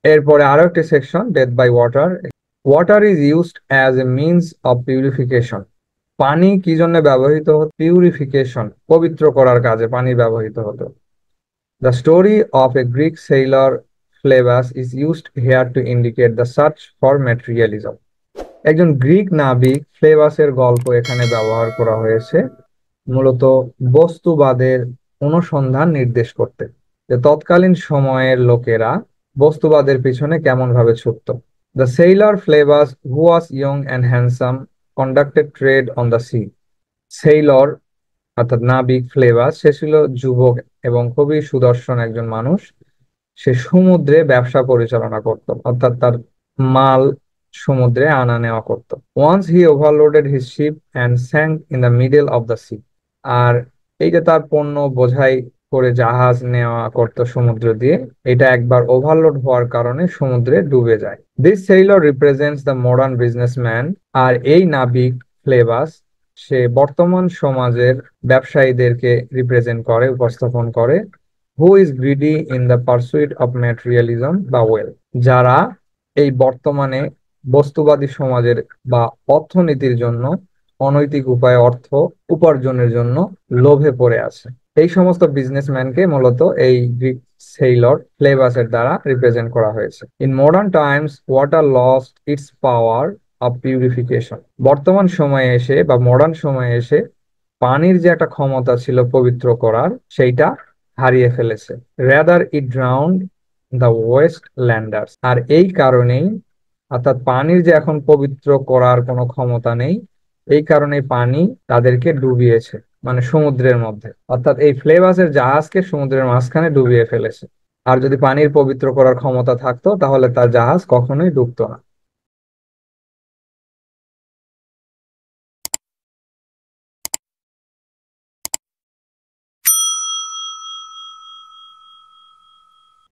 এরপরে আরো একটি section, death by water. Water is used as a means of purification. পানি কি জন্য ব্যবহৃত হতো? পিউরিফিকেশন, পবিত্র করার কাজে পানি ব্যবহৃত হতো। The story of a Greek sailor Phlebas is used here to indicate the search for materialism. একজন গ্রিক নাবিক ফ্লেবাসের গল্প এখানে ব্যবহার করা হয়েছে মূলত বস্তুবাদের অনুসন্ধান নির্দেশ করতে, যে তৎকালীন সময়ের লোকেরা বস্তুবাদের পিছনে কেমন ভাবে ছুটত। The sailor Phlebas who was young and handsome conducted trade on the sea. Sailor অর্থাৎ নাবিক ফ্লেভাস, সে ছিল যুবক এবং খুবই সুদর্শন একজন মানুষ। সে সমুদ্রে ব্যবসা পরিচালনা করত, অর্থাৎ তার মাল সমুদ্রে আনা নেওয়া করত। Once he overloaded his ship and sank in the middle of the sea. আর এই যে তার পণ্য বোঝাই করে জাহাজ নেওয়া করত সমুদ্র দিয়ে, এটা একবার ওভারলোড হওয়ার কারণে সমুদ্রে ডুবে যায়। This sailor represents the modern businessman. আর এই নাবিক ফ্লেভাস, সে বর্তমান সমাজের ব্যবসায়ীদেরকে রিপ্রেজেন্ট করে, উপস্থাপন করে। Who is greedy in the pursuit of materialism বা ওয়েলথ, যারা এই বর্তমানে বস্তুবাদী সমাজের বা অর্থনীতির জন্য অনৈতিক উপায়ে অর্থ উপার্জনের জন্য লোভে পড়ে আছে। এই সমস্ত বিজনেসম্যানকে মূলত এই গ্রিক সেইলর ফ্লেভাসের দ্বারা রিপ্রেজেন্ট করা হয়েছে। In modern Times water lost it's power of purification. বর্তমান সময়ে এসে বা মডার্ন সময়ে এসে পানির যে একটা ক্ষমতা ছিল পবিত্র করার, সেইটা হারিয়ে ফেলেছে। Rather it drowned the waste landers. আর এই কারণেই, অর্থাৎ পানির যে এখন পবিত্র করার কোনো ক্ষমতা নেই, এই কারণে পানি তাদেরকে ডুবিয়েছে, মানে সমুদ্রের মধ্যে। অর্থাৎ এই ফ্লেভাসের জাহাজকে সমুদ্রের মাঝখানে ডুবিয়ে ফেলেছে। আর যদি পানির পবিত্র করার ক্ষমতা থাকতো তাহলে তার জাহাজ কখনোই ডুবতো না।